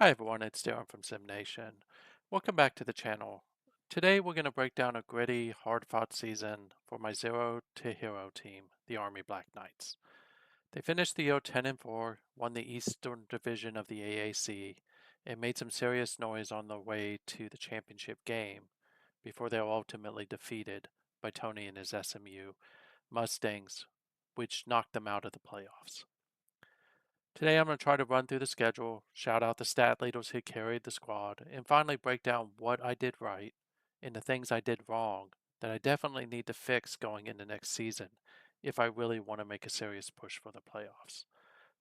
Hi everyone, it's Darren from Sim Nation. Welcome back to the channel. Today we're going to break down a gritty, hard-fought season for my Zero to Hero team, the Army Black Knights. They finished the year 10-4, won the Eastern Division of the AAC, and made some serious noise on their way to the championship game before they were ultimately defeated by Tony and his SMU Mustangs, which knocked them out of the playoffs. Today I'm going to try to run through the schedule, shout out the stat leaders who carried the squad, and finally break down what I did right and the things I did wrong that I definitely need to fix going into next season if I really want to make a serious push for the playoffs.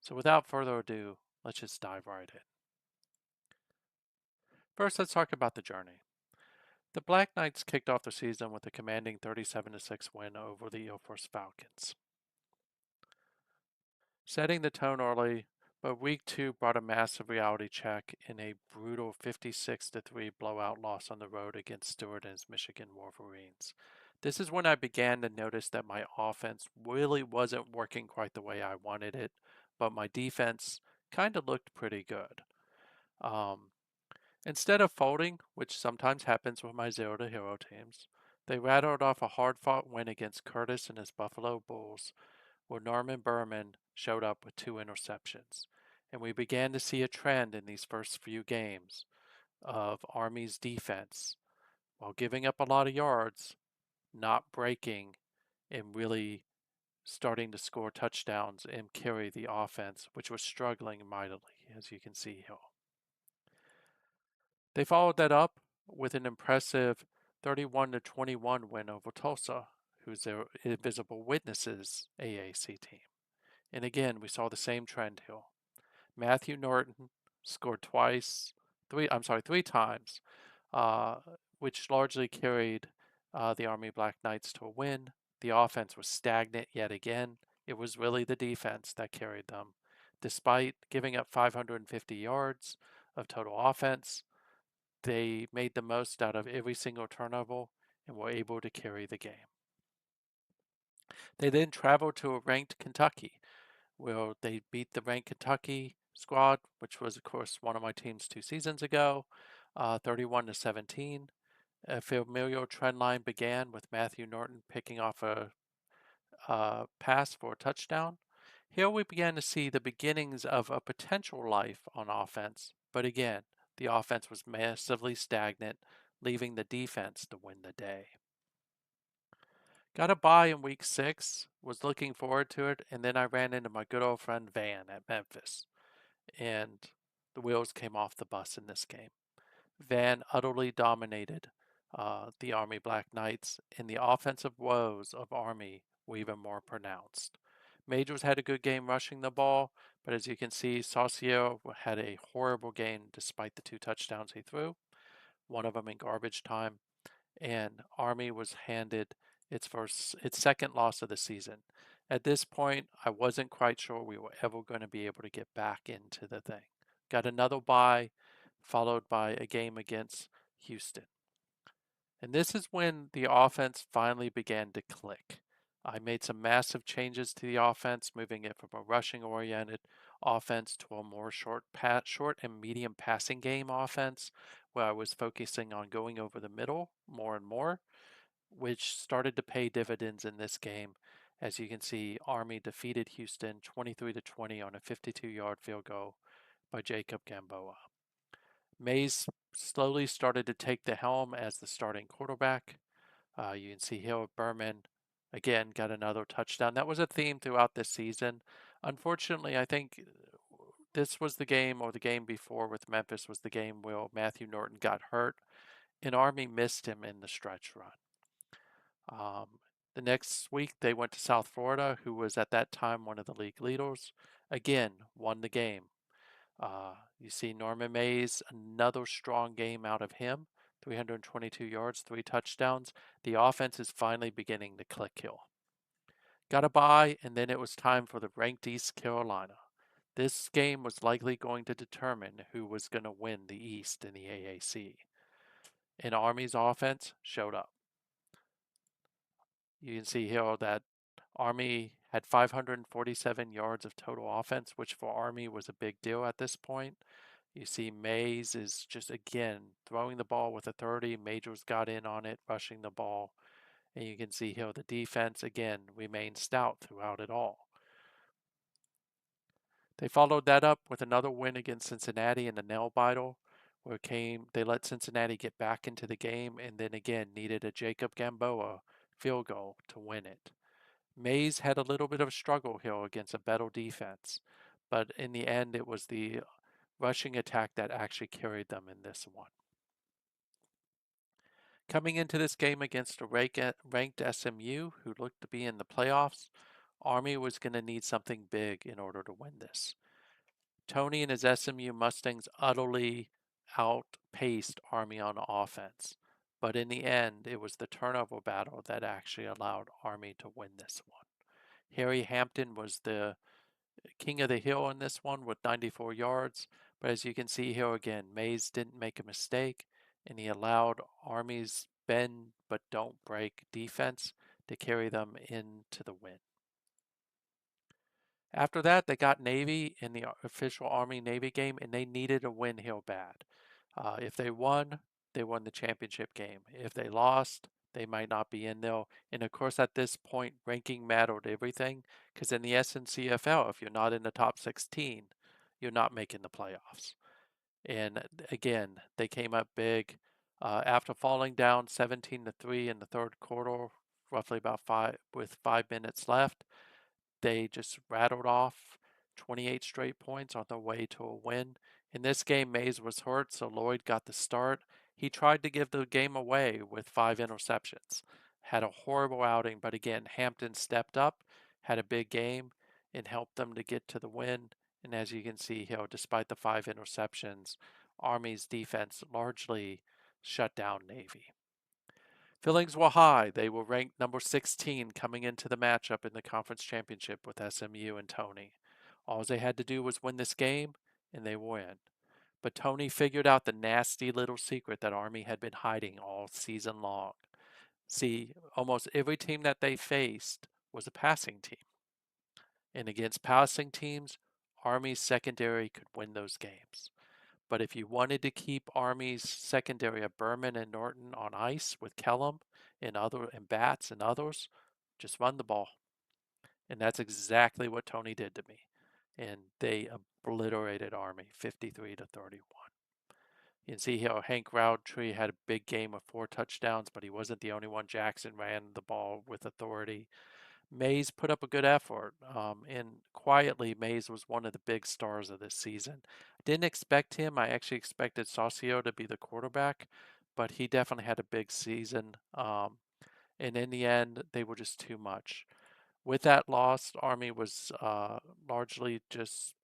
So without further ado, let's just dive right in. First, let's talk about the journey. The Black Knights kicked off the season with a commanding 37-6 win over the Air Force Falcons, setting the tone early, but week two brought a massive reality check in a brutal 56-3 blowout loss on the road against Stewart and his Michigan Wolverines. This is when I began to notice that my offense really wasn't working quite the way I wanted it, but my defense kind of looked pretty good. Um, Instead of folding, which sometimes happens with my zero to hero teams, they rattled off a hard fought win against Curtis and his Buffalo Bulls, where Norman Berman showed up with 2 interceptions. And we began to see a trend in these first few games of Army's defense, while giving up a lot of yards, not breaking and really starting to score touchdowns and carry the offense, which was struggling mightily, as you can see here. They followed that up with an impressive 31-21 win over Tulsa, who's their Invisible Witnesses AAC team. And again, we saw the same trend here. Mathew Norton scored three times, uh, which largely carried the Army Black Knights to a win. The offense was stagnant yet again. It was really the defense that carried them. Despite giving up 550 yards of total offense, they made the most out of every single turnover and were able to carry the game. They then traveled to a ranked Kentucky, where they beat the ranked Kentucky squad, which was, of course, one of my teams 2 seasons ago, 31-17. A familiar trend line began with Matthew Norton picking off a pass for a touchdown. Here we began to see the beginnings of a potential life on offense, but again, the offense was massively stagnant, leaving the defense to win the day. Got a bye in week 6, was looking forward to it, and then I ran into my good old friend Van at Memphis, and the wheels came off the bus in this game. Van utterly dominated the Army Black Knights, and the offensive woes of Army were even more pronounced. Majors had a good game rushing the ball, but as you can see, Saucier had a horrible game despite the 2 touchdowns he threw, one of them in garbage time, and Army was handed its second loss of the season. At this point, I wasn't quite sure we were ever going to be able to get back into the thing. Got another bye, followed by a game against Houston. And this is when the offense finally began to click. I made some massive changes to the offense, moving it from a rushing oriented offense to a more short and medium passing game offense, where I was focusing on going over the middle more and more, which started to pay dividends in this game. As you can see, Army defeated Houston 23-20 on a 52-yard field goal by Jacob Gamboa. Mays slowly started to take the helm as the starting quarterback. You can see here Berman again got another touchdown. That was a theme throughout this season. Unfortunately, I think this was the game, or the game before with Memphis was the game where Matthew Norton got hurt, and Army missed him in the stretch run. The next week, they went to South Florida, who was at that time one of the league leaders. Again, won the game. You see Norman Mays, another strong game out of him, 322 yards, 3 touchdowns. The offense is finally beginning to click here. Got a bye, and then it was time for the ranked East Carolina. This game was likely going to determine who was going to win the East in the AAC. And Army's offense showed up. You can see here that Army had 547 yards of total offense, which for Army was a big deal at this point. You see Mays is just, again, throwing the ball with authority. Majors got in on it, rushing the ball. And you can see here the defense, again, remained stout throughout it all. They followed that up with another win against Cincinnati in the nail biter, where they let Cincinnati get back into the game and then again needed a Jacob Gamboa field goal to win it. Mays had a little bit of a struggle here against a better defense, but in the end it was the rushing attack that actually carried them in this one. Coming into this game against a ranked SMU who looked to be in the playoffs, Army was going to need something big in order to win this. Tony and his SMU Mustangs utterly outpaced Army on offense, but in the end, it was the turnover battle that actually allowed Army to win this one. Harry Hampton was the king of the hill in this one with 94 yards, but as you can see here again, Mays didn't make a mistake, and he allowed Army's bend but don't break defense to carry them into the win. After that, they got Navy in the official Army-Navy game, and they needed a win here bad. If they won the championship game. If they lost, they might not be in there. And of course, at this point, ranking mattered everything, because in the SNCFL, if you're not in the top 16, you're not making the playoffs. And again, they came up big. After falling down 17-3 in the third quarter, roughly about 5 minutes left, they just rattled off 28 straight points on their way to a win. In this game, Mays was hurt, so Lloyd got the start. He tried to give the game away with 5 interceptions. Had a horrible outing, but again, Hampton stepped up, had a big game, and helped them to get to the win. And as you can see here, despite the 5 interceptions, Army's defense largely shut down Navy. Feelings were high. They were ranked number 16 coming into the matchup in the conference championship with SMU and Tony. All they had to do was win this game, and they win. But Tony figured out the nasty little secret that Army had been hiding all season long. See, almost every team that they faced was a passing team. And against passing teams, Army's secondary could win those games. But if you wanted to keep Army's secondary of Berman and Norton on ice with Kellum and Bats and others, just run the ball. And that's exactly what Tony did to me. And they obliterated Army 53-31. You can see how Hank Roundtree had a big game of 4 touchdowns, but he wasn't the only one. Jackson ran the ball with authority. Mays put up a good effort, and quietly, Mays was one of the big stars of this season. I didn't expect him. I actually expected Saucio to be the quarterback, but he definitely had a big season. And in the end, they were just too much. With that loss, Army was largely just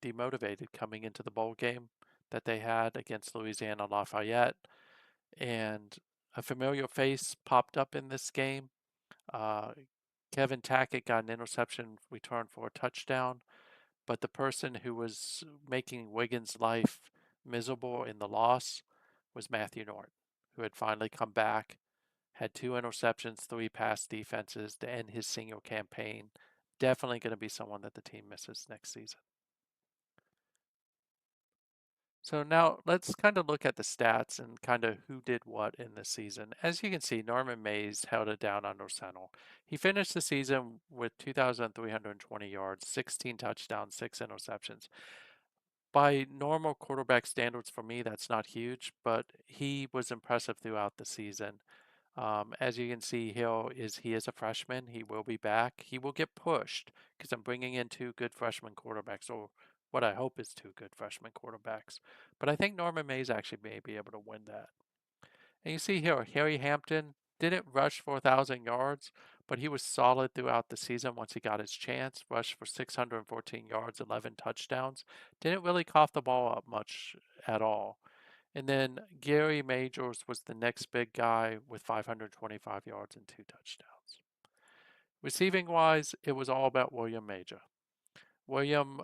demotivated coming into the bowl game that they had against Louisiana Lafayette. And a familiar face popped up in this game. Kevin Tackett got an interception return for a touchdown, but the person who was making Wiggins' life miserable in the loss was Mathew Norton, who had finally come back, had 2 interceptions, 3 pass defenses to end his senior campaign. Definitely going to be someone that the team misses next season. So now let's kind of look at the stats and kind of who did what in this season. As you can see, Norman Mays held it down under center. He finished the season with 2,320 yards, 16 touchdowns, 6 interceptions. By normal quarterback standards for me, that's not huge, but he was impressive throughout the season. As you can see, he is a freshman. He will be back. He will get pushed because I'm bringing in 2 good freshman quarterbacks, or what I hope is 2 good freshman quarterbacks. But I think Norman Mays actually may be able to win that. And you see here, Harry Hampton didn't rush for 1,000 yards, but he was solid throughout the season once he got his chance. Rushed for 614 yards, 11 touchdowns. Didn't really cough the ball up much at all. And then Gary Majors was the next big guy with 525 yards and 2 touchdowns. Receiving wise, it was all about William Mejia. William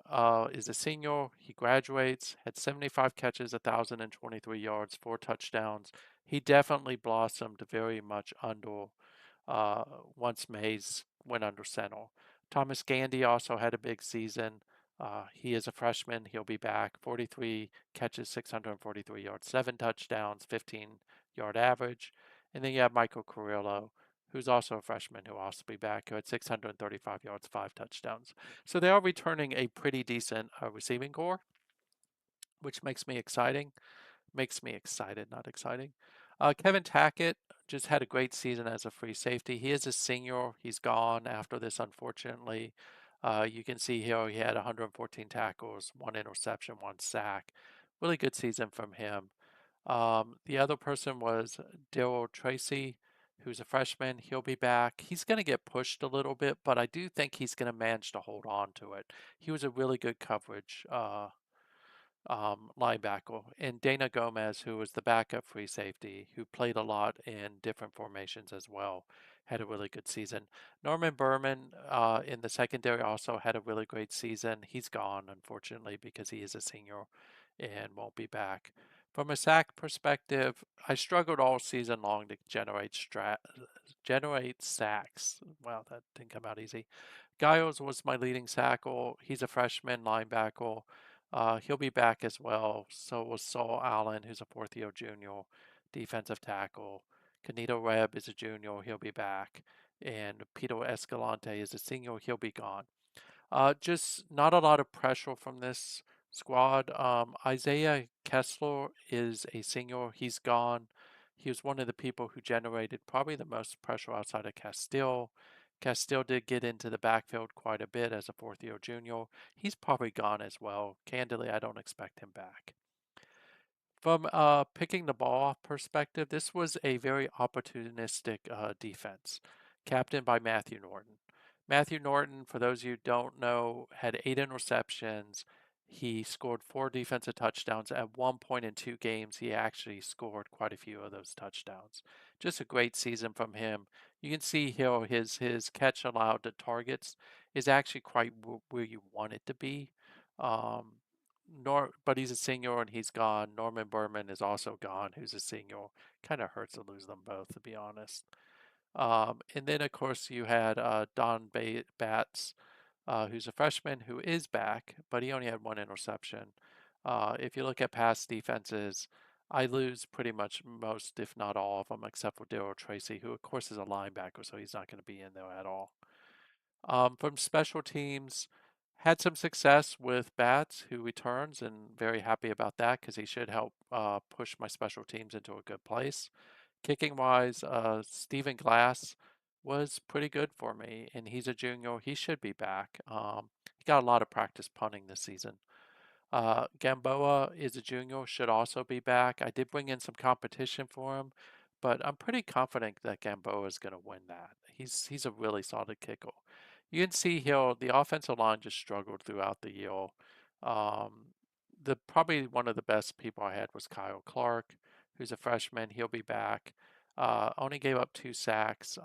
is a senior. He graduates, had 75 catches, 1,023 yards, 4 touchdowns. He definitely blossomed very much under once Mays went under center. Thomas Gandy also had a big season. He is a freshman. He'll be back. 43 catches, 643 yards, 7 touchdowns, 15-yard average. And then you have Michael Carrillo, who's also a freshman, who will also be back, who had 635 yards, 5 touchdowns. So they are returning a pretty decent receiving core, which makes me excited, not exciting. Kevin Tackett just had a great season as a free safety. He is a senior. He's gone after this, unfortunately. You can see here he had 114 tackles, 1 interception, 1 sack. Really good season from him. The other person was Daryl Tracy, who's a freshman. He'll be back. He's going to get pushed a little bit, but I do think he's going to manage to hold on to it. He was a really good coverage linebacker, and Dana Gomez, who was the backup free safety, who played a lot in different formations as well, had a really good season. Norman Berman in the secondary also had a really great season. He's gone, unfortunately, because he is a senior and won't be back. From a sack perspective, I struggled all season long to generate sacks. Wow, that didn't come out easy. Giles was my leading tackle. He's a freshman linebacker. He'll be back as well. So was Saul Allen, who's a fourth-year junior, defensive tackle. Canito Reb is a junior. He'll be back. And Peter Escalante is a senior. He'll be gone. Just not a lot of pressure from this squad. Isaiah Kessler is a senior. He's gone. He was one of the people who generated probably the most pressure outside of Castile. Castile did get into the backfield quite a bit as a fourth-year junior. He's probably gone as well. Candidly, I don't expect him back. From picking the ball off perspective, this was a very opportunistic defense, captained by Mathew Norton. Mathew Norton, for those of you who don't know, had 8 interceptions. He scored 4 defensive touchdowns. At one point in 2 games, he actually scored quite a few of those touchdowns. Just a great season from him. You can see here his catch allowed to targets is actually quite where you want it to be. Um, but he's a senior and he's gone. Norman Berman is also gone, who's a senior. Kind of hurts to lose them both, to be honest. And then, of course, you had Don Batts, who's a freshman who is back, but he only had 1 interception. If you look at past defenses, I lose pretty much most, if not all of them, except for Daryl Tracy, who, of course, is a linebacker, so he's not going to be in there at all. From special teams, had some success with Bats, who returns, and very happy about that because he should help push my special teams into a good place. Kicking wise, Stephen Glass was pretty good for me, and he's a junior. He should be back. He got a lot of practice punting this season. Gamboa is a junior, should also be back. I did bring in some competition for him, but I'm pretty confident that Gamboa is going to win that. He's a really solid kicker. You can see here the offensive line just struggled throughout the year. Um, the probably one of the best people I had was Kyle Clark, who's a freshman. He'll be back. Only gave up 2 sacks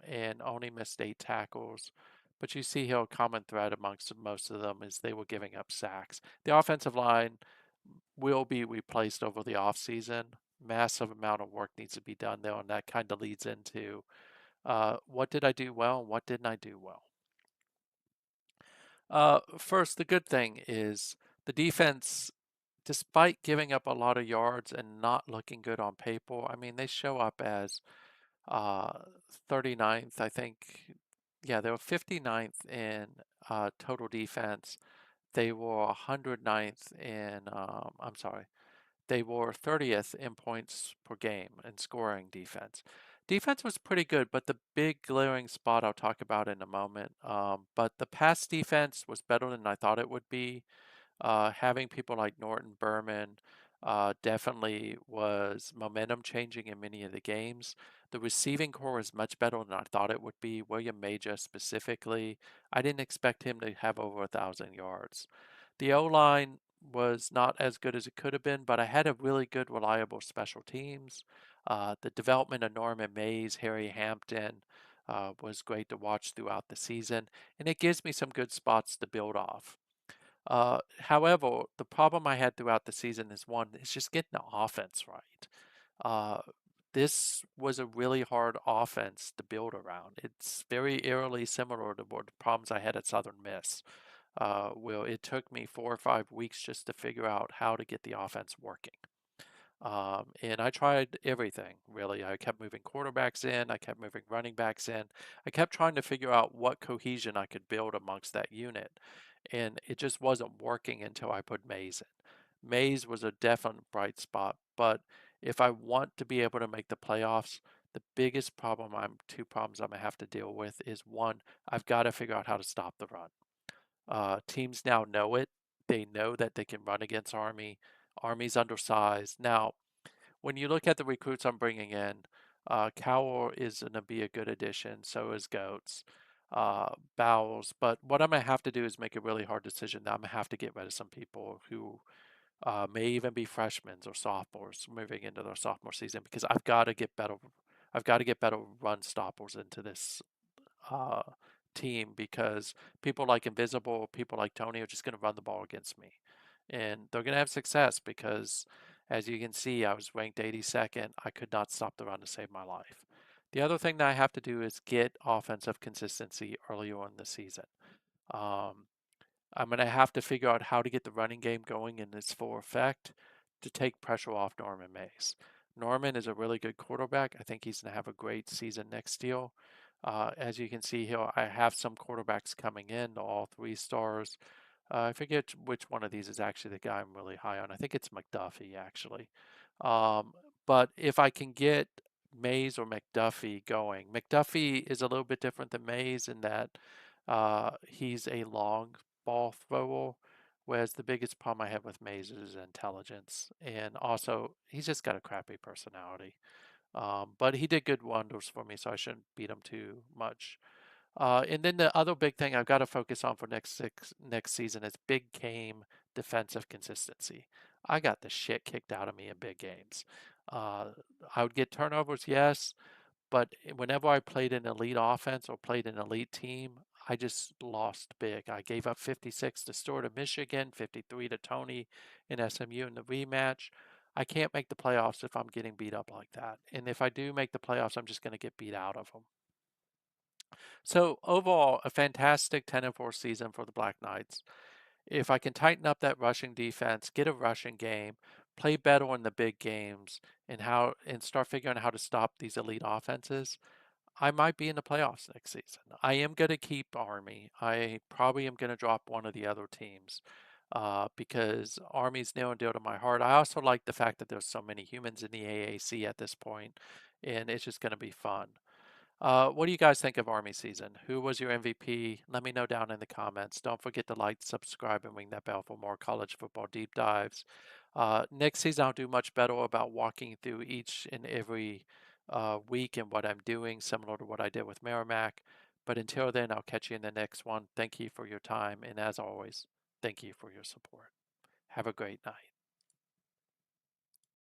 and only missed 8 tackles. But you see here a common thread amongst most of them is they were giving up sacks. The offensive line will be replaced over the offseason. Massive amount of work needs to be done there, and that kind of leads into what did I do well and what didn't I do well. First, the good thing is the defense, despite giving up a lot of yards and not looking good on paper, I mean, they show up as uh, 39th, I think. Yeah, they were 59th in total defense. They were 109th in, I'm sorry, they were 30th in points per game and scoring defense. Defense was pretty good, but the big glaring spot I'll talk about in a moment. But the pass defense was better than I thought it would be. Having people like Norton, Berman definitely was momentum changing in many of the games. The receiving core is much better than I thought it would be. William Mejia specifically, I didn't expect him to have over 1,000 yards. The O-line was not as good as it could have been, but I had a really good, reliable special teams. The development of Norman Mays, Harry Hampton was great to watch throughout the season, and it gives me some good spots to build off. However, the problem I had throughout the season is one, it's just getting the offense right. Uh, this was a really hard offense to build around. It's very eerily similar to what the problems I had at Southern Miss. it took me 4 or 5 weeks just to figure out how to get the offense working. And I tried everything, really. I kept moving quarterbacks in, I kept moving running backs in. I kept trying to figure out what cohesion I could build amongst that unit. And it just wasn't working until I put Mays in. Mays was a definite bright spot, but if I want to be able to make the playoffs, the biggest problem two problems I'm gonna have to deal with is one, I've got to figure out how to stop the run. Teams now know it. They know that they can run against Army. Army's undersized. Now, when you look at the recruits I'm bringing in, Cowell is going to be a good addition. So is Goats, Bowles. But what I'm going to have to do is make a really hard decision. I'm going to have to get rid of some people who may even be freshmen or sophomores moving into their sophomore season because I've got to get better. I've got to get better run stoppers into this uh, team because people like Invisible, people like Tony are just going to run the ball against me. And they're going to have success because, as you can see, I was ranked 82nd. I could not stop the run to save my life. The other thing that I have to do is get offensive consistency earlier in the season. Um, I'm going to have to figure out how to get the running game going in its full effect to take pressure off Norman Mays. Norman is a really good quarterback. I think he's going to have a great season next year. As you can see here, I have some quarterbacks coming in, all 3 stars. I forget which one of these is actually the guy I'm really high on. I think it's McDuffie, actually. Um, but if I can get Mays or McDuffie going, McDuffie is a little bit different than Mays in that he's a long ball thrower, whereas the biggest problem I have with Mays is his intelligence. And also, he's just got a crappy personality. But he did good wonders for me, so I shouldn't beat him too much. And then the other big thing I've got to focus on for next season is big game defensive consistency. I got the shit kicked out of me in big games. Uh, I would get turnovers, yes, but whenever I played an elite offense or played an elite team, I just lost big. I gave up 56 to Stewart of Michigan, 53 to Tony in SMU in the rematch. I can't make the playoffs if I'm getting beat up like that. And if I do make the playoffs, I'm just going to get beat out of them. So overall, a fantastic 10-4 season for the Black Knights. If I can tighten up that rushing defense, get a rushing game, play better in the big games, and start figuring out how to stop these elite offenses, I might be in the playoffs next season. I am going to keep Army. I probably am going to drop one of the other teams because Army's near and dear to my heart. I also like the fact that there's so many humans in the AAC at this point, and it's just going to be fun. What do you guys think of Army season? Who was your MVP? Let me know down in the comments. Don't forget to like, subscribe, and ring that bell for more college football deep dives. Next season, I'll do much better about walking through each and every week and what I'm doing, similar to what I did with Merrimack. But until then, I'll catch you in the next one. Thank you for your time. And as always, thank you for your support. Have a great night.